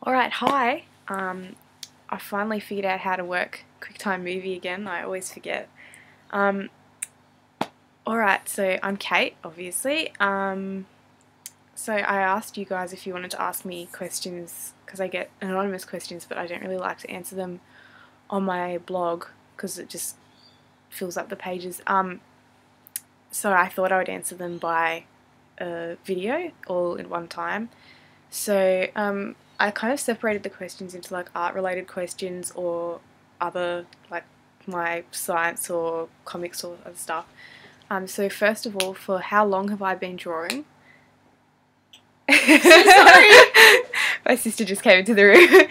Alright, hi. I finally figured out how to work QuickTime Movie again. I always forget. Alright, so I'm Kate, obviously. So I asked you guys if you wanted to ask me questions, because I get anonymous questions, but I don't really like to answer them on my blog, because it just fills up the pages. So I thought I would answer them by video, all in one time. So I kind of separated the questions into like art-related questions or other, like my science or comics or other stuff. So first of all, for how long have I been drawing? So sorry. My sister just came into the room.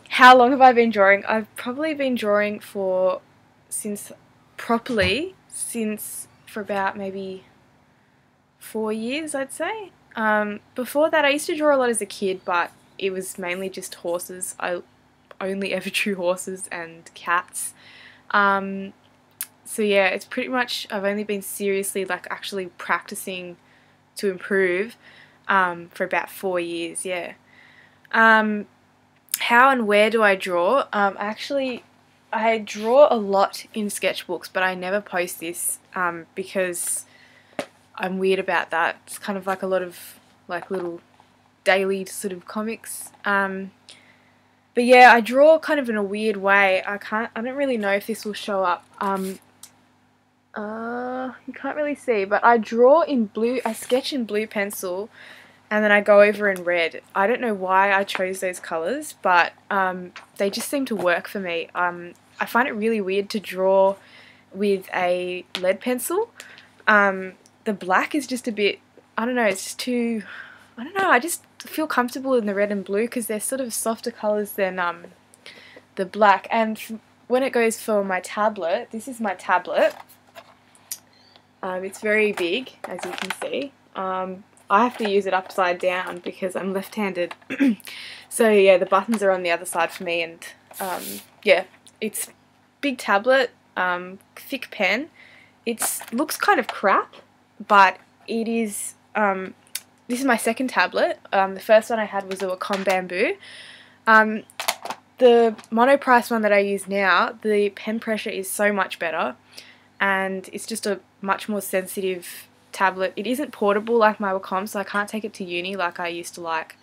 How long have I been drawing? I've probably been drawing since for about maybe 4 years, I'd say. Before that, I used to draw a lot as a kid, but it was mainly just horses. I only ever drew horses and cats. So yeah, it's pretty much, I've only been seriously, like, actually practicing to improve for about 4 years, yeah. How and where do I draw? I draw a lot in sketchbooks, but I never post this because I'm weird about that. It's kind of like a lot of like little daily sort of comics. But yeah, I draw kind of in a weird way. I don't really know if this will show up. You can't really see, but I draw in blue, I sketch in blue pencil, and then I go over in red. I don't know why I chose those colours, but they just seem to work for me. I find it really weird to draw with a lead pencil. The black is just a bit, I don't know, it's just too, I don't know, I just feel comfortable in the red and blue because they're sort of softer colours than the black. And when it goes for my tablet, this is my tablet. It's very big, as you can see. I have to use it upside down because I'm left-handed. So yeah, the buttons are on the other side for me, and yeah, it's big tablet, thick pen. It looks kind of crap, but it is, this is my second tablet. The first one I had was a Wacom Bamboo. The Monoprice one that I use now, the pen pressure is so much better, and it's just a much more sensitive tablet. It isn't portable like my Wacom, so I can't take it to uni like I used to like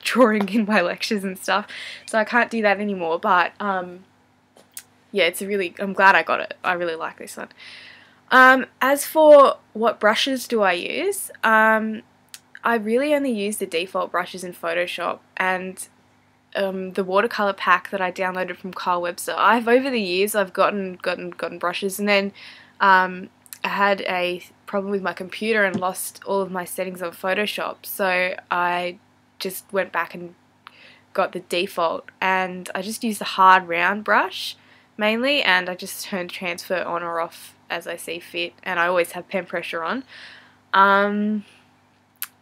drawing in my lectures and stuff, so I can't do that anymore, but yeah, I'm glad I got it. I really like this one. As for what brushes do I use, I really only use the default brushes in Photoshop and the watercolor pack that I downloaded from Carl Webster. Over the years I've gotten brushes, and then I had a problem with my computer and lost all of my settings on Photoshop, so I just went back and got the default, and I just use the hard round brush mainly, and I just turn transfer on or off as I see fit, and I always have pen pressure on.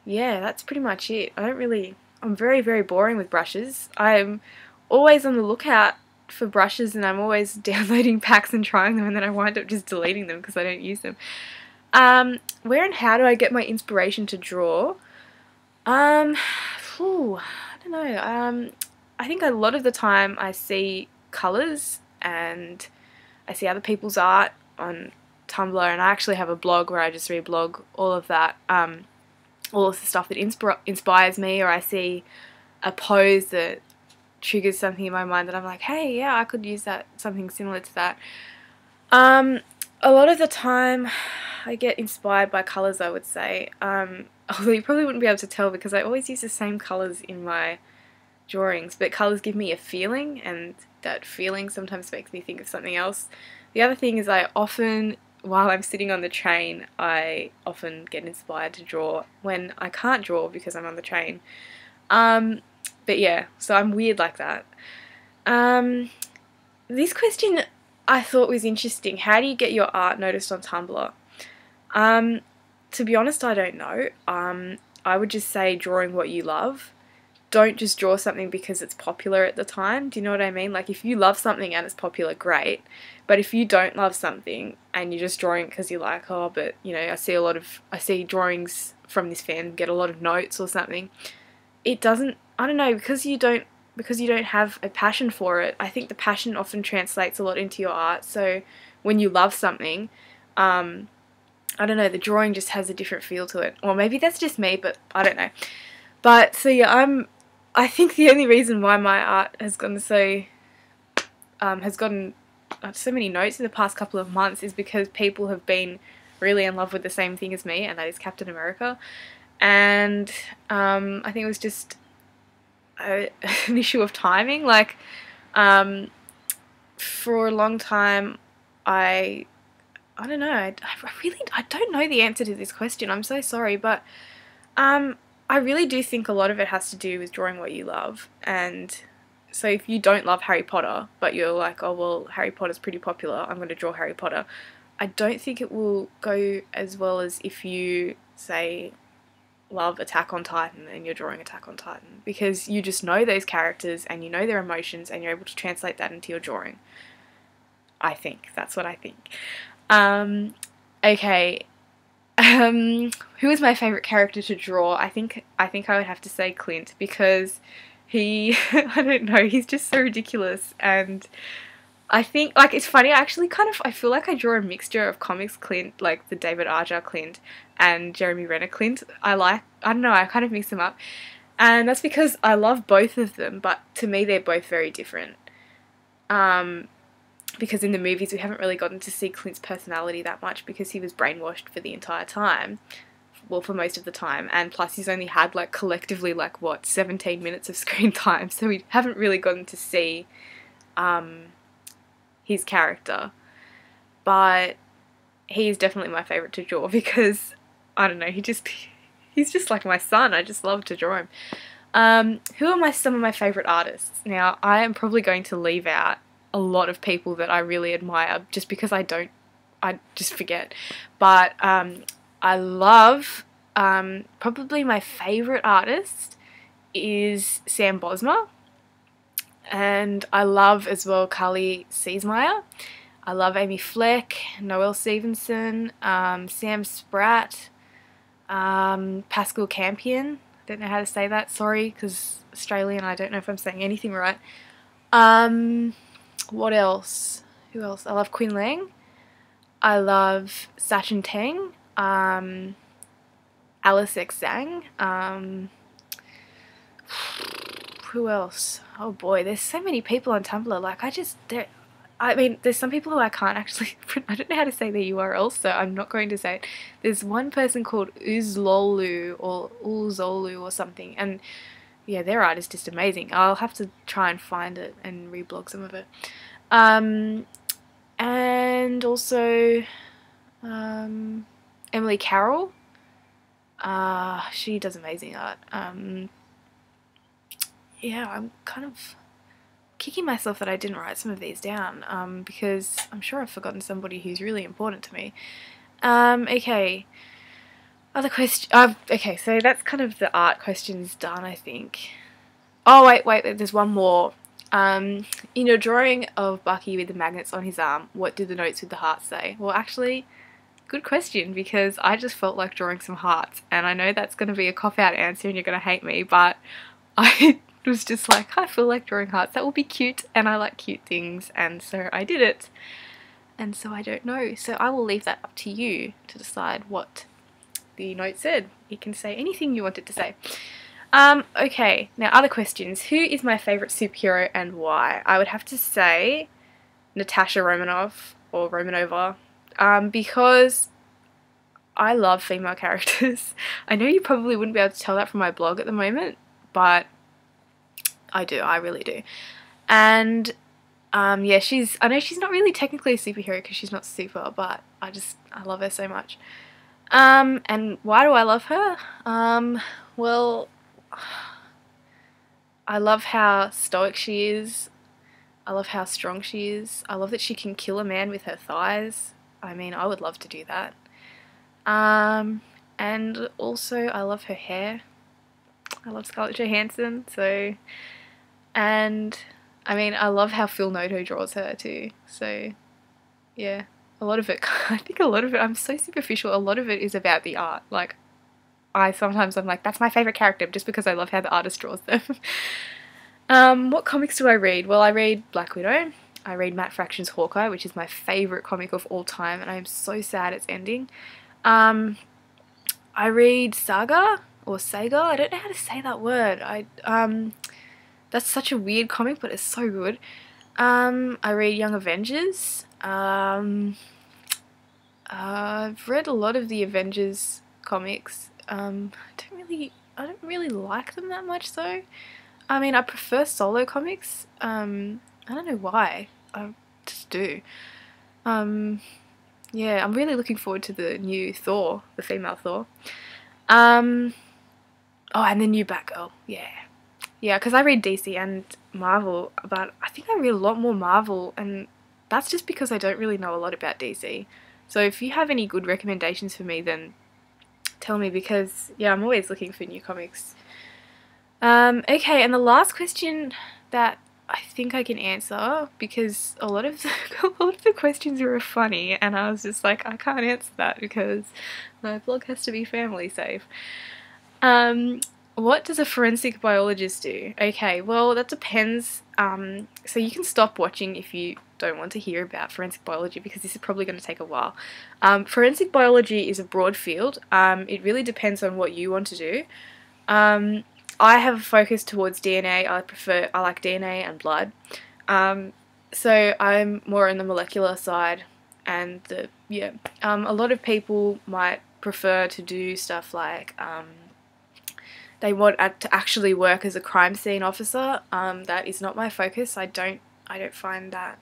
Yeah, that's pretty much it. I'm very, very boring with brushes. I'm always on the lookout for brushes, and I'm always downloading packs and trying them, and then I wind up just deleting them because I don't use them. Where and how do I get my inspiration to draw? I don't know. I think a lot of the time I see colours and I see other people's art on Tumblr, and I actually have a blog where I just reblog all of that, all of the stuff that inspires me, or I see a pose that triggers something in my mind that I'm like, hey, yeah, I could use that, something similar to that. A lot of the time I get inspired by colours, I would say, although you probably wouldn't be able to tell because I always use the same colours in my drawings, but colours give me a feeling, and that feeling sometimes makes me think of something else. The other thing is while I'm sitting on the train, I often get inspired to draw when I can't draw because I'm on the train. But yeah, so I'm weird like that. This question I thought was interesting. How do you get your art noticed on Tumblr? To be honest, I don't know. I would just say drawing what you love. Don't just draw something because it's popular at the time. Do you know what I mean? Like, if you love something and it's popular, great. But if you don't love something and you're just drawing because you're like, oh, but, you know, I see drawings from this fan get a lot of notes or something, it doesn't I don't know, because you don't have a passion for it. I think the passion often translates a lot into your art. So when you love something, I don't know, the drawing just has a different feel to it. Or maybe that's just me, but I don't know. But so yeah, I think the only reason why my art has gotten so many notes in the past couple of months is because people have been really in love with the same thing as me, and that is Captain America. And I think it was just an issue of timing. Like, for a long time, I don't know. I don't know the answer to this question. I'm so sorry, but I really do think a lot of it has to do with drawing what you love. And so if you don't love Harry Potter, but you're like, oh well, Harry Potter's pretty popular, I'm going to draw Harry Potter, I don't think it will go as well as if you, say, love Attack on Titan and you're drawing Attack on Titan, because you just know those characters and you know their emotions and you're able to translate that into your drawing. I think. That's what I think. Okay. Who is my favourite character to draw? I think I would have to say Clint, because he, I don't know, he's just so ridiculous. And I think, like, it's funny, I feel like I draw a mixture of comics Clint, like the David Aja Clint and Jeremy Renner Clint. I don't know, I kind of mix them up. And that's because I love both of them, but to me they're both very different. Because in the movies we haven't really gotten to see Clint's personality that much, because he was brainwashed for the entire time. Well, for most of the time, and plus he's only had, like, collectively, like, what, 17 minutes of screen time, so we haven't really gotten to see his character. But he is definitely my favourite to draw, because, I don't know, he's just like my son. I just love to draw him. Who are some of my favourite artists? Now, I am probably going to leave out a lot of people that I really admire, just because I just forget. But I love, probably my favourite artist is Sam Bosma, and I love as well Carly Seesmeyer. I love Amy Fleck, Noelle Stevenson, Sam Spratt, Pascal Campion. Don't know how to say that, sorry, because Australian, I don't know if I'm saying anything right. What else? Who else? I love Quinn Lang. I love Sachin Teng. Alice X Zhang. Who else? Oh boy, there's so many people on Tumblr. Like, there's some people who I can't actually, I don't know how to say their URLs, so I'm not going to say it. There's one person called Uzlolu or Ulzolu or something, and yeah, their art is just amazing. I'll have to try and find it and reblog some of it. And also Emily Carroll. She does amazing art. Yeah, I'm kind of kicking myself that I didn't write some of these down, because I'm sure I've forgotten somebody who's really important to me. Okay. Other question. Okay, so that's kind of the art questions done, I think. Oh, wait, there's one more. In your drawing of Bucky with the magnets on his arm, what did the notes with the hearts say? Well, actually, good question, because I just felt like drawing some hearts, and I know that's going to be a cop-out answer and you're going to hate me, but I was just like, I feel like drawing hearts, that will be cute, and I like cute things, and so I did it. And so I don't know, so I will leave that up to you to decide what the note said. You can say anything you wanted to say. Okay, now other questions. Who is my favourite superhero and why? I would have to say Natasha Romanoff or Romanova, because I love female characters. I know you probably wouldn't be able to tell that from my blog at the moment, but I do, I really do. And yeah, I know she's not really technically a superhero because she's not super, but I love her so much. And why do I love her? Well, I love how stoic she is. I love how strong she is. I love that she can kill a man with her thighs. I mean, I would love to do that. And also I love her hair. I love Scarlett Johansson, so, and I mean, I love how Phil Noto draws her too, so yeah, a lot of it, I think a lot of it, I'm so superficial, a lot of it is about the art. Like, I'm like, that's my favourite character just because I love how the artist draws them. What comics do I read? Well, I read Black Widow. I read Matt Fraction's Hawkeye, which is my favourite comic of all time, and I am so sad it's ending. I read Saga, or Sega, I don't know how to say that word. That's such a weird comic, but it's so good. I read Young Avengers. I've read a lot of the Avengers comics. I don't really like them that much though. I mean, I prefer solo comics. I don't know why. I just do. Yeah, I'm really looking forward to the new Thor, the female Thor. Oh, and the new Batgirl. Yeah. Yeah, because I read DC and Marvel, but I think I read a lot more Marvel, and that's just because I don't really know a lot about DC. So if you have any good recommendations for me, then tell me, because, yeah, I'm always looking for new comics. Okay, and the last question that I think I can answer, because a lot of the questions were funny, and I was just like, I can't answer that because my blog has to be family safe. What does a forensic biologist do? Okay, well, that depends. So you can stop watching if you don't want to hear about forensic biology, because this is probably going to take a while. Forensic biology is a broad field. It really depends on what you want to do. I have a focus towards DNA. I like DNA and blood. So I'm more on the molecular side, and a lot of people might prefer to do stuff like they want to actually work as a crime scene officer. That is not my focus. I don't find that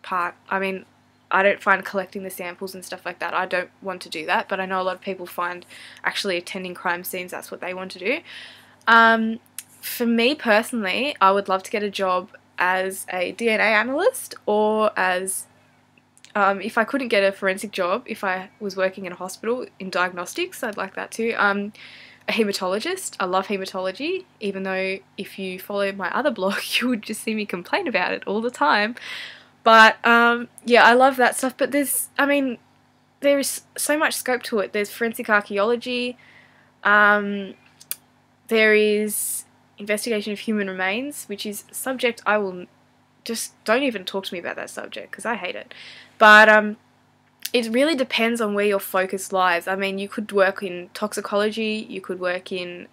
part. I mean, I don't find collecting the samples and stuff like that. I don't want to do that, but I know a lot of people find actually attending crime scenes, that's what they want to do. For me personally, I would love to get a job as a DNA analyst, or as, if I couldn't get a forensic job, if I was working in a hospital in diagnostics, I'd like that too. A hematologist. I love hematology, even though if you follow my other blog, you would just see me complain about it all the time. But, yeah, I love that stuff, but there is so much scope to it. There's forensic archaeology, there is investigation of human remains, which is a subject I will don't even talk to me about that subject, because I hate it. But, it really depends on where your focus lies. I mean, you could work in toxicology, you could work in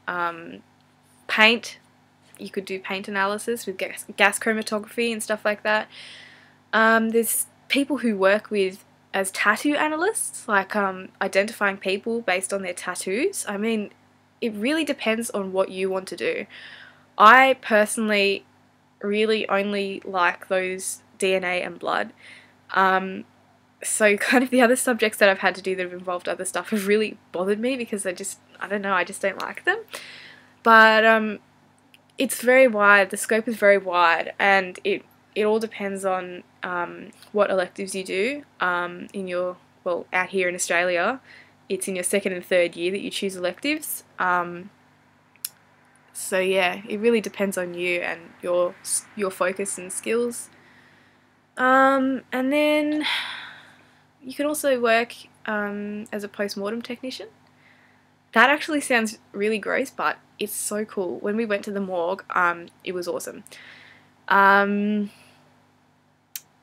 paint, you could do paint analysis with gas chromatography and stuff like that. There's people who work as tattoo analysts, like identifying people based on their tattoos. I mean, it really depends on what you want to do. I personally really only like those DNA and blood. So kind of the other subjects that I've had to do that have involved other stuff have really bothered me, because I don't know, I just don't like them. But it's very wide, the scope is very wide, and it all depends on what electives you do. Out here in Australia, it's in your second and third year that you choose electives. So yeah, it really depends on you and your focus and skills. And then you can also work as a post-mortem technician. That actually sounds really gross, but it's so cool. When we went to the morgue, it was awesome.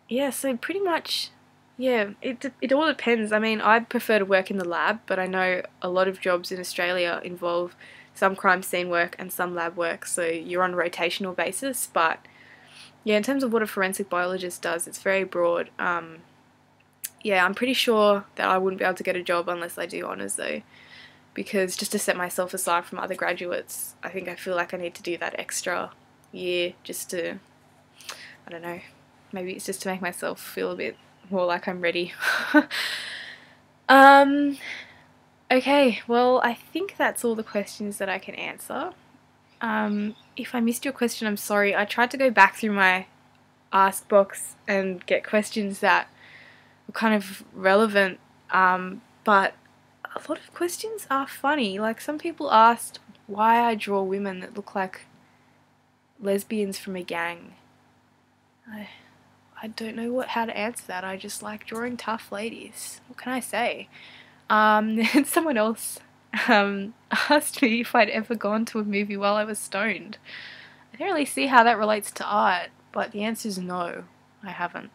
Yeah, so pretty much, yeah, it all depends. I mean, I prefer to work in the lab, but I know a lot of jobs in Australia involve some crime scene work and some lab work, so you're on a rotational basis. But yeah, in terms of what a forensic biologist does, it's very broad. Yeah, I'm pretty sure that I wouldn't be able to get a job unless I do honours though, because just to set myself aside from other graduates, I feel like I need to do that extra year just to, I don't know, maybe it's just to make myself feel a bit more like I'm ready. Okay, well, I think that's all the questions that I can answer. If I missed your question, I'm sorry. I tried to go back through my ask box and get questions that were kind of relevant, but a lot of questions are funny. Like, some people asked why I draw women that look like lesbians from a gang. I don't know how to answer that. I just like drawing tough ladies. What can I say? And someone else asked me if I'd ever gone to a movie while I was stoned. I don't really see how that relates to art, but the answer is no, I haven't.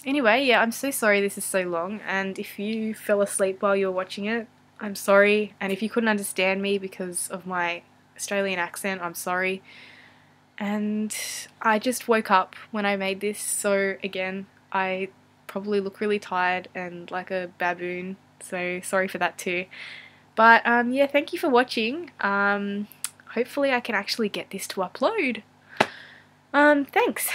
Anyway, yeah, I'm so sorry this is so long, and if you fell asleep while you were watching it, I'm sorry, and if you couldn't understand me because of my Australian accent, I'm sorry. And I just woke up when I made this, so again, I probably look really tired and like a baboon, so sorry for that too. But yeah, thank you for watching. Hopefully I can actually get this to upload. Thanks.